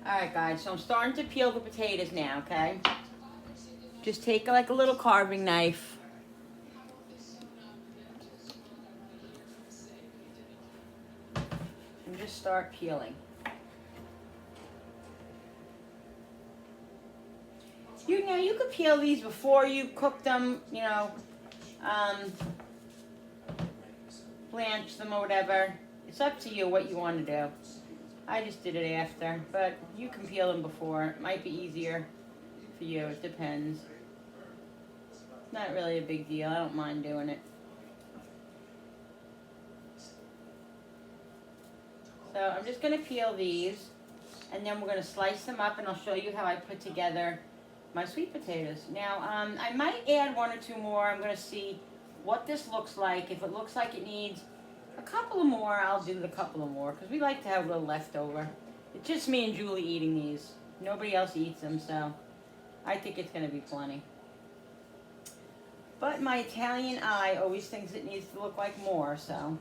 Alright guys, so I'm starting to peel the potatoes now, okay? Just take like a little carving knife. And just start peeling. You could peel these before you cook them, blanch them or whatever. It's up to you what you want to do. I just did it after, but you can peel them before. It might be easier for you, it depends. Not really a big deal, I don't mind doing it. So I'm just going to peel these, and then we're going to slice them up, and I'll show you how I put together my sweet potatoes. Now, I might add one or two more. I'm going to see what this looks like. If it looks like it needs a couple of more, I'll do the couple of more, because we like to have a little leftover. It's just me and Julie eating these. Nobody else eats them, so I think it's going to be plenty. But my Italian eye always thinks it needs to look like more, so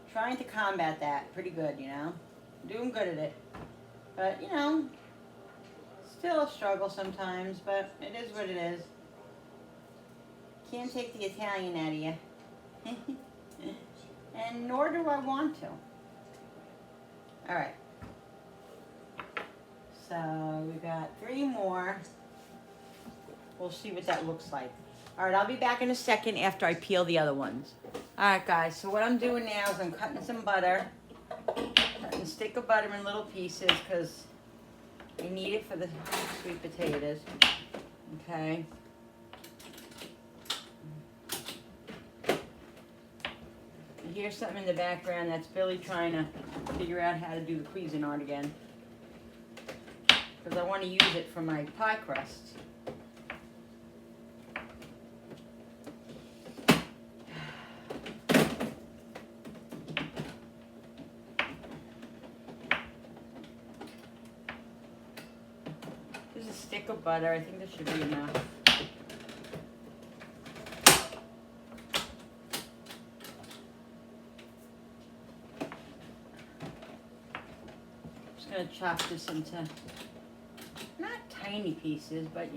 trying to combat that pretty good, Doing good at it. But, still a struggle sometimes, but it is what it is. Can't take the Italian out of you. And nor do I want to. Alright. So, we got 3 more. We'll see what that looks like. Alright, I'll be back in a second after I peel the other ones. Alright guys, so what I'm doing now is I'm cutting some butter. Cutting a stick of butter in little pieces because I need it for the sweet potatoes. Okay. You hear something in the background, that's Billy trying to figure out how to do the Cuisinart again. Because I want to use it for my pie crust. There's a stick of butter. I think this should be enough. Just gonna chop this into not tiny pieces, but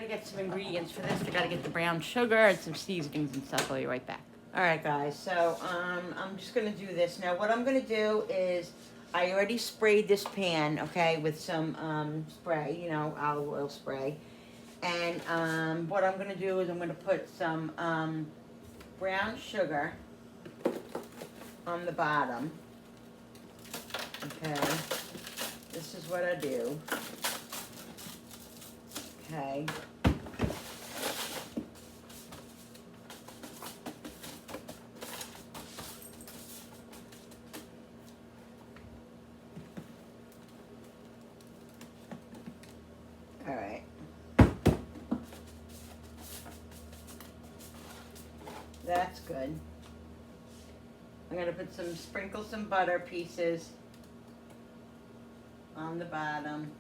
get some ingredients for this. I gotta get the brown sugar and some seasonings and stuff. I'll be right back. Alright guys, so I'm just gonna do this. Now what I'm gonna do is I already sprayed this pan, okay, with some spray, olive oil spray. And what I'm gonna do is I'm gonna put some brown sugar on the bottom. Okay. This is what I do. Okay. All right. That's good. I'm going to sprinkle some butter pieces on the bottom.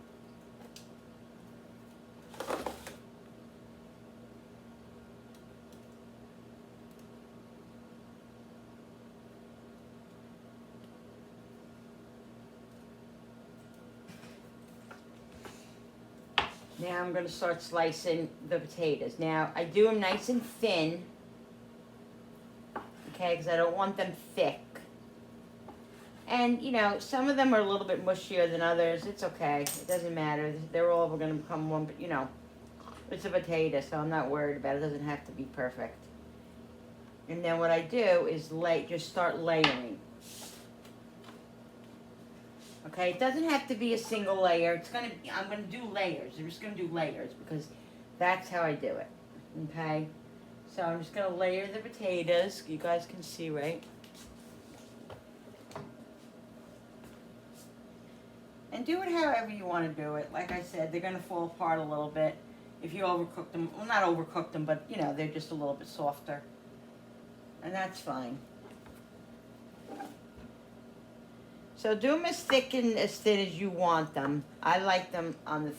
Now I'm going to start slicing the potatoes. Now, I do them nice and thin, okay, because I don't want them thick. And, some of them are a little bit mushier than others. It's okay. It doesn't matter. They're all going to become one, but, it's a potato, so I'm not worried about it. It doesn't have to be perfect. And then what I do is just start layering. Okay, it doesn't have to be a single layer. I'm gonna do layers. I'm just gonna do layers because that's how I do it. Okay, so I'm just gonna layer the potatoes. You guys can see, right? And do it however you want to do it. Like I said, they're gonna fall apart a little bit if you overcook them. Well, not overcook them, but they're just a little bit softer, and that's fine. So So do them as thick and as thin as you want them. I like them on the,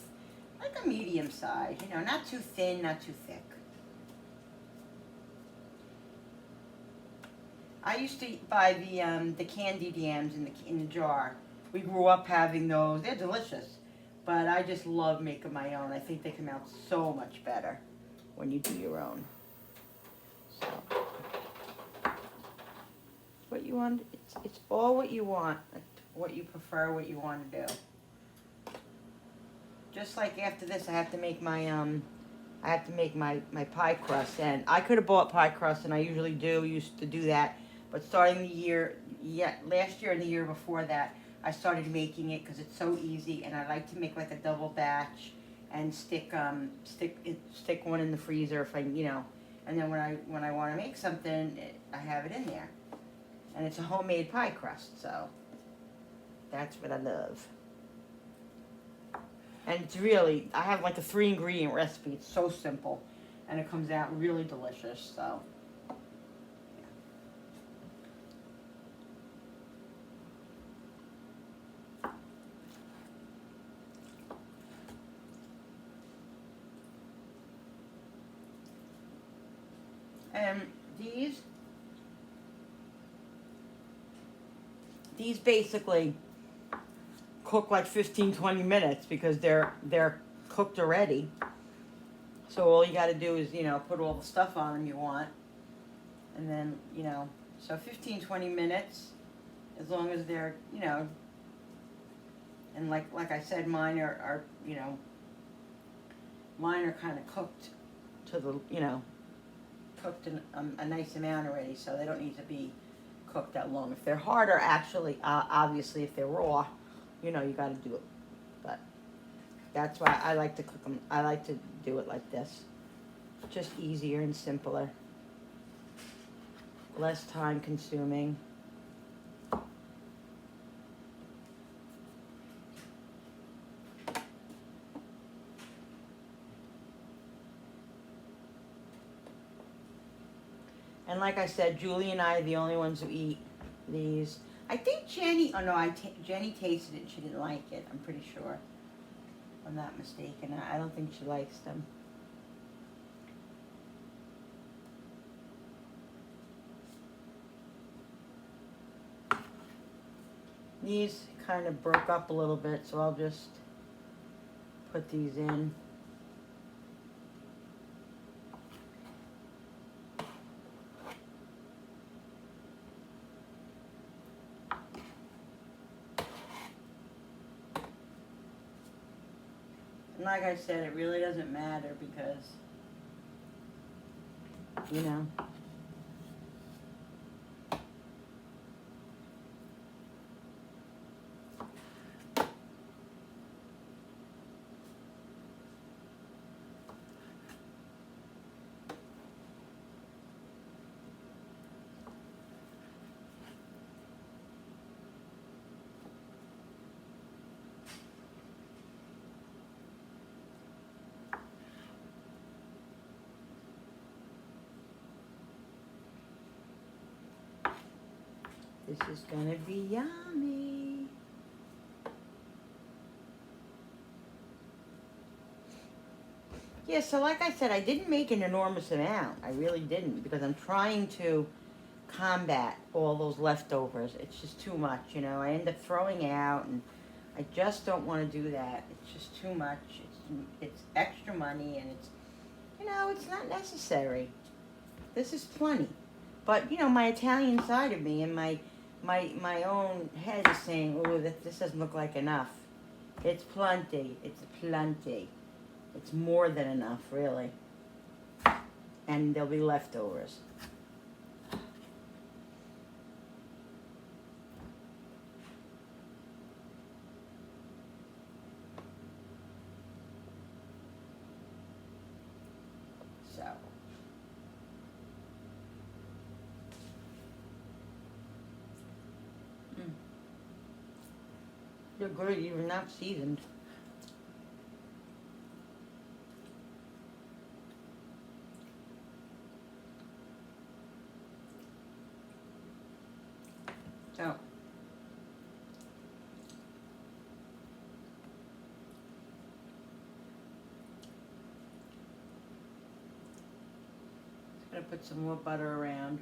like a medium size, you know, not too thin, not too thick. I used to buy the candied yams in the jar. We grew up having those. They're delicious, but I just love making my own. I think they come out so much better when you do your own. So, what you want? It's all what you want, what you prefer, what you want to do. Just like after this, I have to make my my pie crust, and I could have bought pie crust, and I usually used to do that. But starting the year, last year and the year before that, I started making it because it's so easy, and I like to make like a double batch and stick one in the freezer if I, you know, and then when I want to make something, I have it in there, and it's a homemade pie crust, so that's what I love. And it's really, I have like a 3-ingredient recipe. It's so simple, and it comes out really delicious. So. And these basically cook like 15-20 minutes because they're cooked already. So all you got to do is, you know, put all the stuff on them you want, and then, you know, so 15-20 minutes, as long as they're, you know, and like I said, mine are you know, mine are kind of cooked to the, you know, cooked in a nice amount already, so they don't need to be cooked that long. If they're harder, actually, obviously, if they're raw, you know, you got to do it. But that's why I like to cook them. I like to do it like this. Just easier and simpler. Less time consuming. And like I said, Julie and I are the only ones who eat these. I think Jenny, oh no, Jenny tasted it. She didn't like it, I'm pretty sure. If I'm not mistaken. I don't think she likes them. These kind of broke up a little bit, so I'll just put these in. And like I said, it really doesn't matter because, you know, this is gonna be yummy. Yeah, so like I said, I didn't make an enormous amount. I really didn't, because I'm trying to combat all those leftovers. It's just too much, you know. I end up throwing out, and I just don't want to do that. It's just too much. It's extra money, and it's, you know, it's not necessary. This is plenty. But, you know, my Italian side of me and my own head is saying, oh, this doesn't look like enough. It's plenty. It's plenty. It's more than enough, really. And there'll be leftovers. So. They're good, even not seasoned. So, put some more butter around.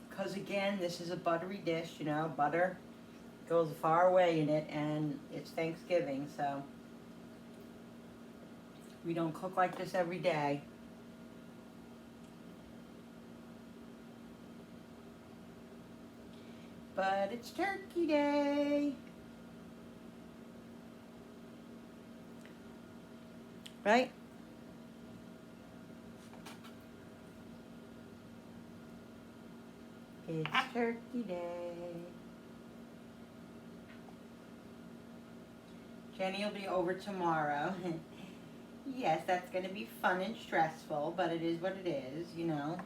Because again, this is a buttery dish, you know, butter goes a far way in it, and it's Thanksgiving, so we don't cook like this every day. But it's Turkey Day. Right? It's Turkey Day. Jenny will be over tomorrow. Yes, that's going to be fun and stressful, but it is what it is, you know.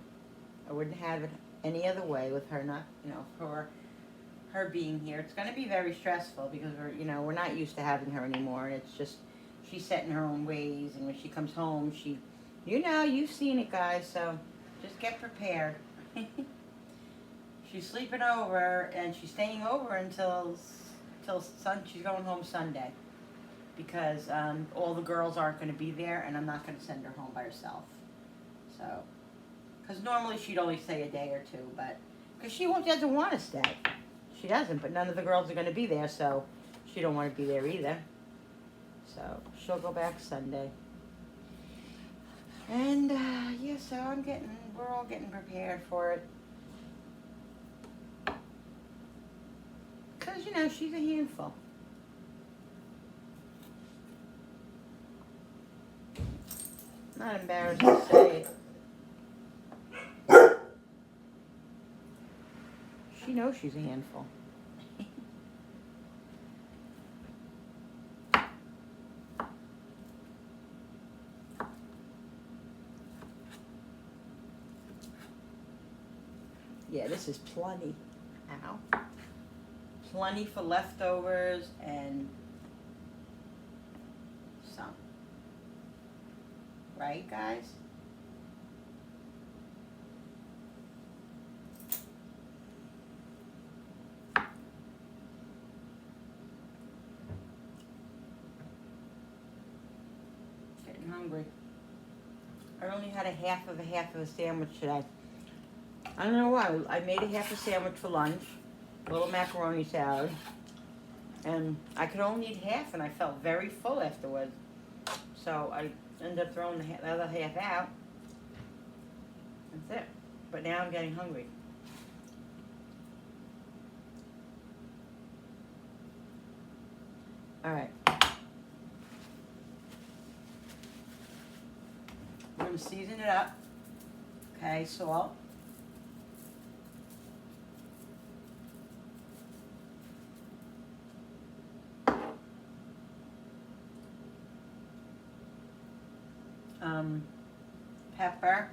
I wouldn't have it any other way with her not, you know, for her being here. It's going to be very stressful because we're not used to having her anymore. And it's just, she's set in her own ways, and when she comes home, you've seen it, guys, so just get prepared. She's sleeping over, and she's staying over until she's going home Sunday, because all the girls aren't going to be there, and I'm not going to send her home by herself. So, because normally she'd only stay a day or two, but because she doesn't want to stay. She doesn't, but none of the girls are going to be there, so she don't want to be there either. So she'll go back Sunday. And yeah, so we're all getting prepared for it. Because, she's a handful. Not embarrassed to say it. She knows she's a handful. Yeah, this is plenty. Ow. Plenty for leftovers and some. Right, guys? Getting hungry. I only had a half of a sandwich today. I don't know why. I made a half a sandwich for lunch, a little macaroni salad, and I could only eat half, and I felt very full afterwards. So I ended up throwing the other half out. That's it. But now I'm getting hungry. All right. I'm going to season it up. Okay, salt. Pepper.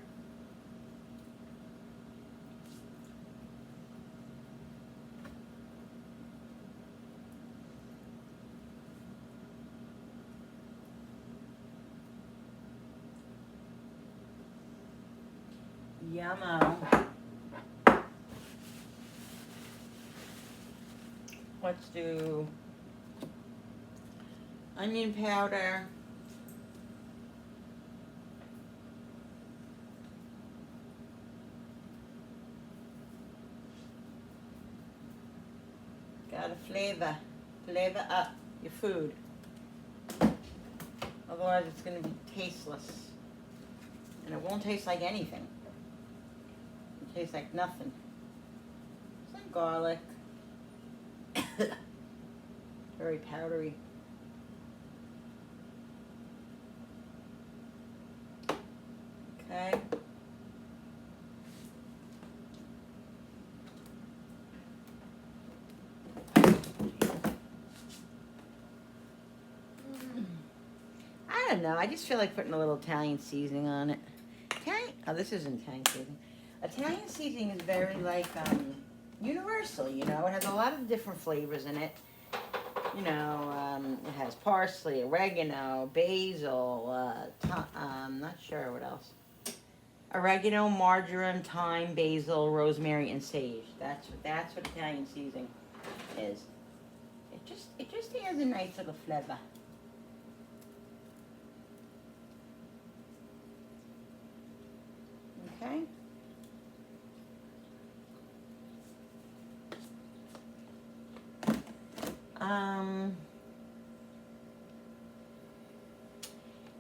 Yummo. Let's do onion powder. Gotta flavor up your food. Otherwise it's gonna be tasteless. And it won't taste like anything. It tastes like nothing. Some garlic. Very powdery. Okay. I don't know. I just feel like putting a little Italian seasoning on it. Oh, this isn't Italian seasoning. Italian seasoning is very universal. It has a lot of different flavors in it. It has parsley, oregano, basil. I'm not sure what else. Oregano, marjoram, thyme, basil, rosemary, and sage. That's what Italian seasoning is. It just has a nice little flavor.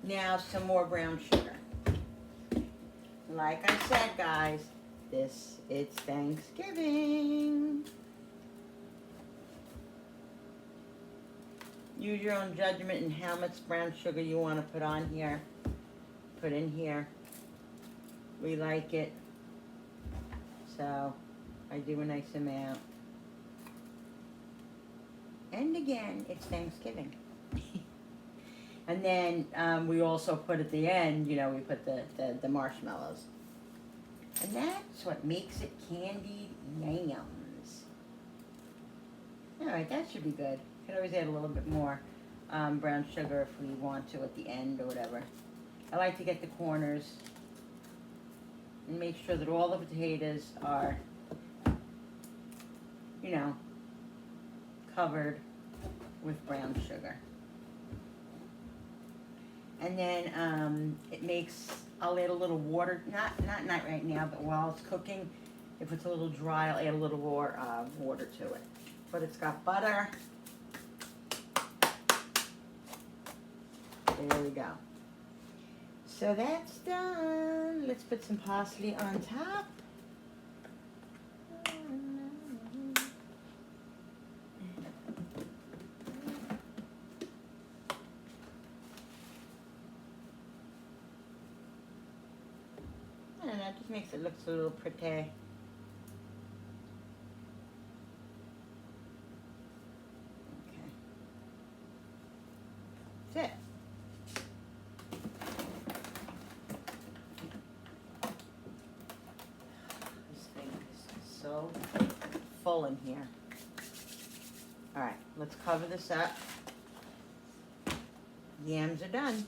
Now some more brown sugar. Like I said, guys, it's Thanksgiving. Use your own judgment in how much brown sugar you want to put on here. Put in here. We like it. So I do a nice amount. And again, it's Thanksgiving. And then we also put at the end, you know, we put the marshmallows. And that's what makes it candied yams. All right, that should be good. Can always add a little bit more brown sugar if we want to at the end or whatever. I like to get the corners and make sure that all the potatoes are, you know, covered with brown sugar. And then it makes, I'll add a little water, not right now, but while it's cooking, if it's a little dry, I'll add a little more water to it. But it's got butter. There we go. So that's done. Let's put some parsley on top. I don't know, it just makes it look a little pretty. Okay. That's it. This thing is so full in here. All right, let's cover this up. Yams are done.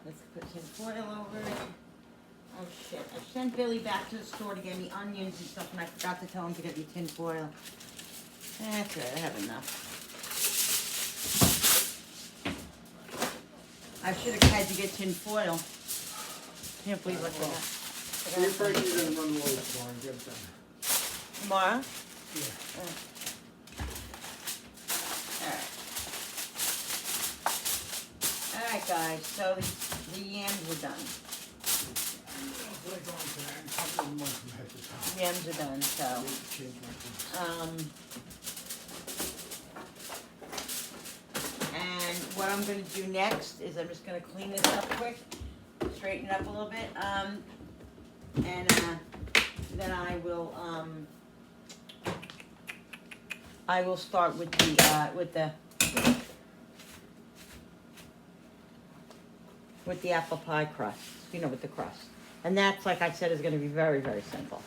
Let's put some foil over it. Oh shit, I sent Billy back to the store to get me onions and stuff, and I forgot to tell him to get me tin foil. That's it, I have enough. I should have had to get tin foil. Can't believe what that. So you're afraid you're gonna run low tomorrow and get it done? Tomorrow? Yeah. Alright guys, so the yams are done. Yams are done, so and what I'm gonna do next is I'm just gonna clean this up quick, straighten it up a little bit, and then I will start with the apple pie crust, you know, with the crust. And that's, like I said, is going to be very, very simple.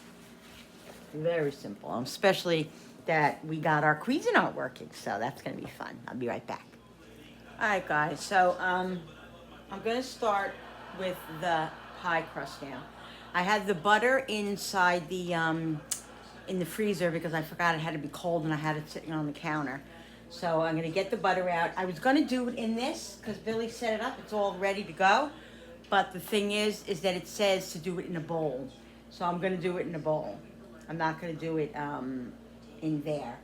Very simple, especially that we got our Cuisinart working, so that's going to be fun. I'll be right back. All right, guys, so I'm going to start with the pie crust now. I had the butter inside the in the freezer because I forgot it had to be cold and I had it sitting on the counter. So I'm going to get the butter out. I was going to do it in this because Billy set it up. It's all ready to go. But the thing is that it says to do it in a bowl. So I'm going to do it in a bowl. I'm not going to do it in there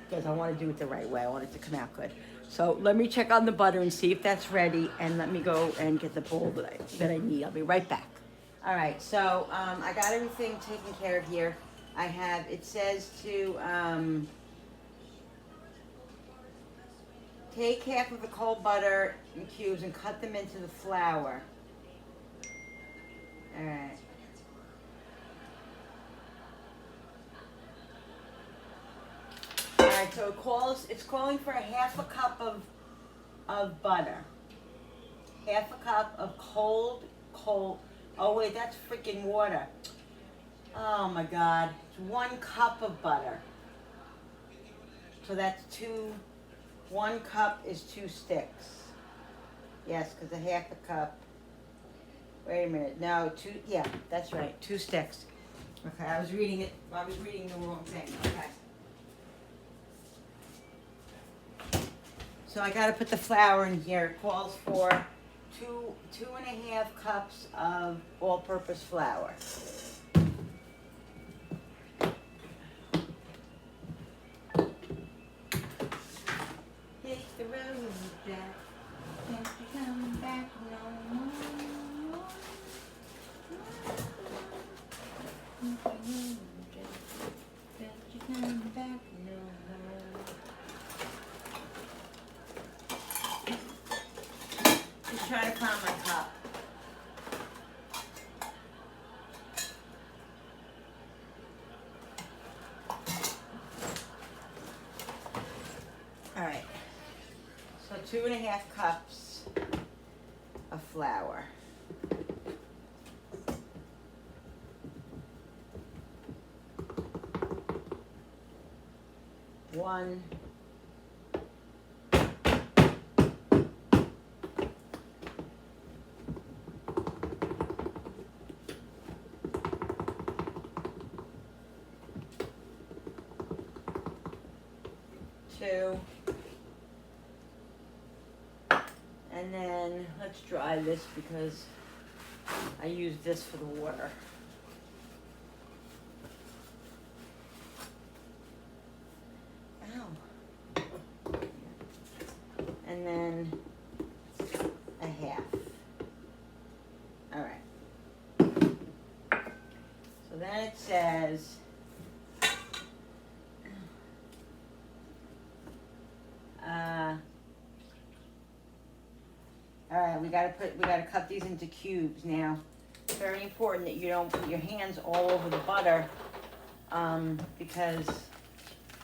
because I want to do it the right way. I want it to come out good. So let me check on the butter and see if that's ready. And let me go and get the bowl that I need. I'll be right back. All right. So I got everything taken care of here. I have, it says to take half of the cold butter in cubes and cut them into the flour. All right. All right, so it's calling for a half a cup of butter. Half a cup of cold, oh wait, that's freaking water. Oh my God, it's 1 cup of butter. So that's 1 cup is 2 sticks. Yes, because a half a cup. Wait a minute. No, 2. Yeah, that's right. 2 sticks. Okay, I was reading it. I was reading the wrong thing. Okay. So I got to put the flour in here. It calls for 2.5 cups of all-purpose flour. Hit the road, Jack. Can't you come back no more? just trying to find my cup. All right. So 2.5 cups of flour. One. Two. And then let's dry this because I use this for the water. Ow. And then a half. All right. So then it says all right, we gotta cut these into cubes now. It's very important that you don't put your hands all over the butter, because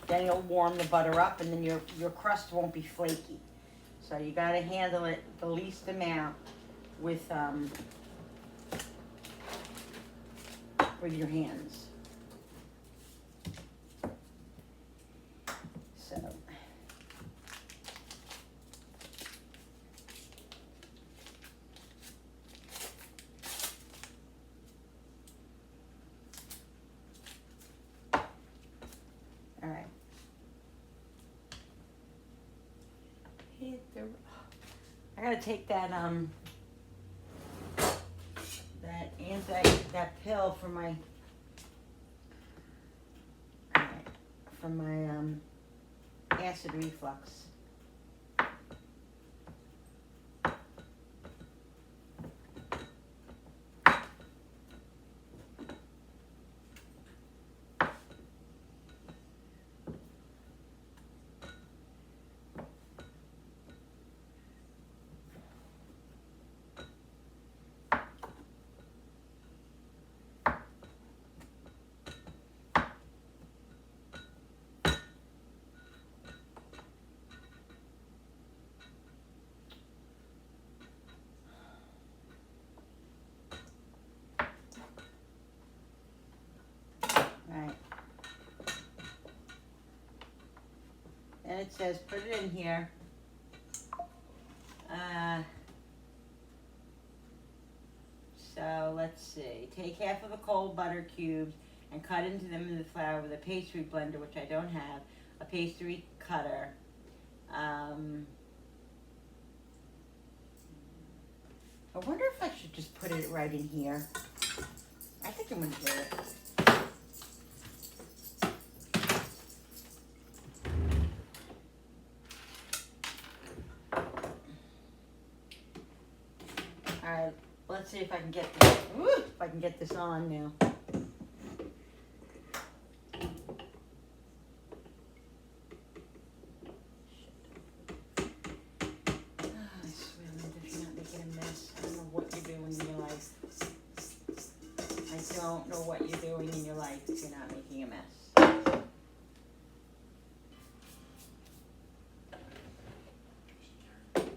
then you'll warm the butter up and then your crust won't be flaky. So you gotta handle it the least amount with your hands. So. All right. I gotta take that that pill for my acid reflux. Right. And it says put it in here. So let's see. Take half of the cold butter cubes and cut into them in the flour with a pastry blender, which I don't have, a pastry cutter. I wonder if I should just put it right in here. I think I'm gonna do it. Alright, let's see if I can get this. If I can get this on now. I swear, if you're not making a mess, I don't know what you're doing in your life. I don't know what you're doing in your life if you're not making a mess.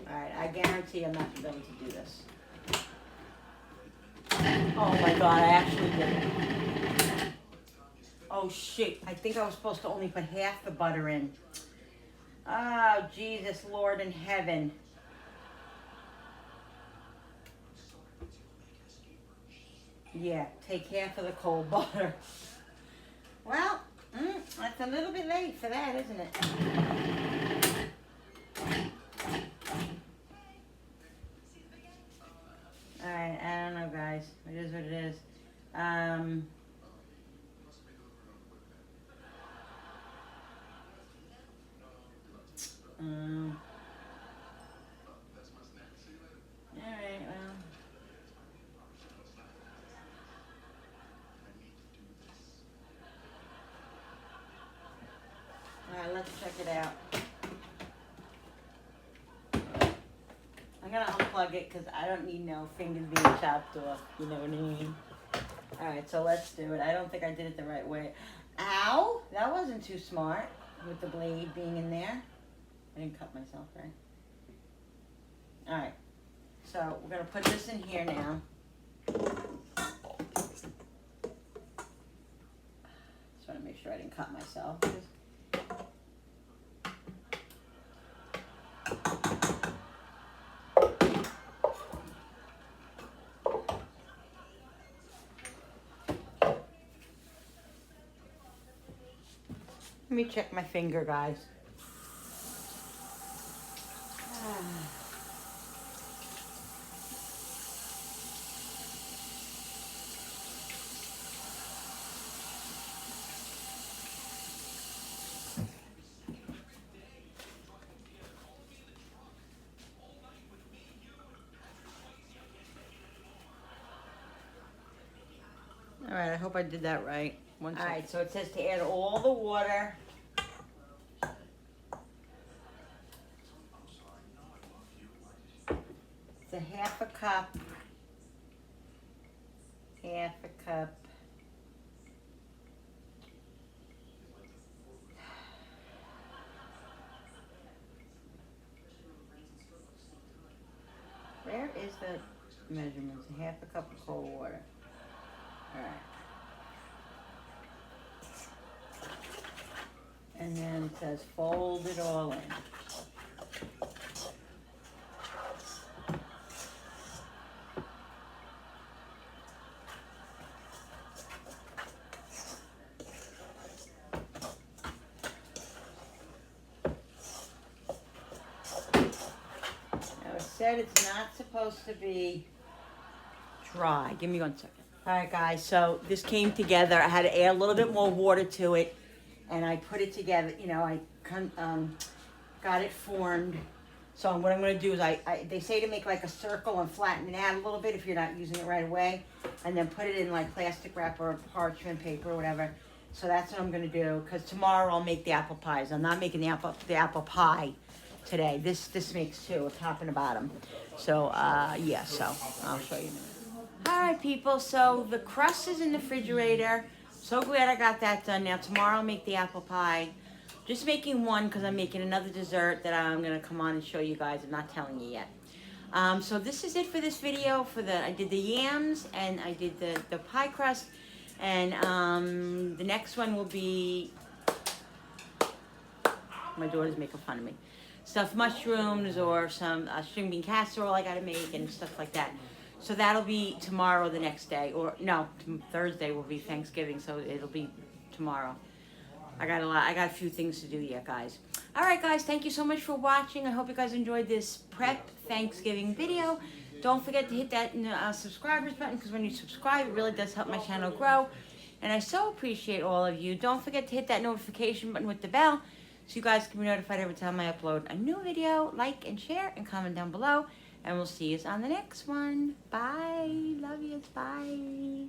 Alright, I guarantee I'm not going to be able to do this. Oh my god, I actually did it. Oh shit, I think I was supposed to only put half the butter in. Oh, Jesus, Lord in heaven. Yeah, take half of the cold butter. Well, that's a little bit late for that, isn't it? Alright, I don't know, guys. It is what it is. Alright, well. Alright, let's check it out. I'm gonna unplug it because I don't need no fingers being chopped off. You know what I mean? All right, so let's do it. I don't think I did it the right way. Ow! That wasn't too smart with the blade being in there. I didn't cut myself, right? All right. So we're gonna put this in here now. Just want to make sure I didn't cut myself. Let me check my finger, guys. All right, I hope I did that right. All right, so it says to add all the water. It's a half a cup. Half a cup. Where is the measurements? A half a cup of cold water. All right. And then it says fold it all in. Now it said it's not supposed to be dry. Give me 1 second. All right, guys, so this came together. I had to add a little bit more water to it, and I put it together. You know, I got it formed. So what I'm going to do is they say to make like a circle and flatten it out a little bit if you're not using it right away, and then put it in like plastic wrap or parchment paper or whatever. So that's what I'm going to do, because tomorrow I'll make the apple pies. I'm not making the apple pie today. This makes two, a top and a bottom. So, yeah, so I'll show you in a minute. All right, people, so the crust is in the refrigerator. So glad I got that done. Now, tomorrow I'll make the apple pie. Just making one because I'm making another dessert that I'm going to come on and show you guys. I'm not telling you yet. So this is it for this video. I did the yams and I did the pie crust. And the next one will be, my daughter's making fun of me, stuffed mushrooms or some string bean casserole I got to make and stuff like that. So that'll be tomorrow, the next day, or no, Thursday will be Thanksgiving, so it'll be tomorrow. I got a few things to do yet, guys. All right, guys, thank you so much for watching. I hope you guys enjoyed this prep Thanksgiving video. Don't forget to hit that subscribers button, because when you subscribe, it really does help my channel grow. And I so appreciate all of you. Don't forget to hit that notification button with the bell, so you guys can be notified every time I upload a new video. Like and share and comment down below. And we'll see you on the next one. Bye. Love yous. Bye.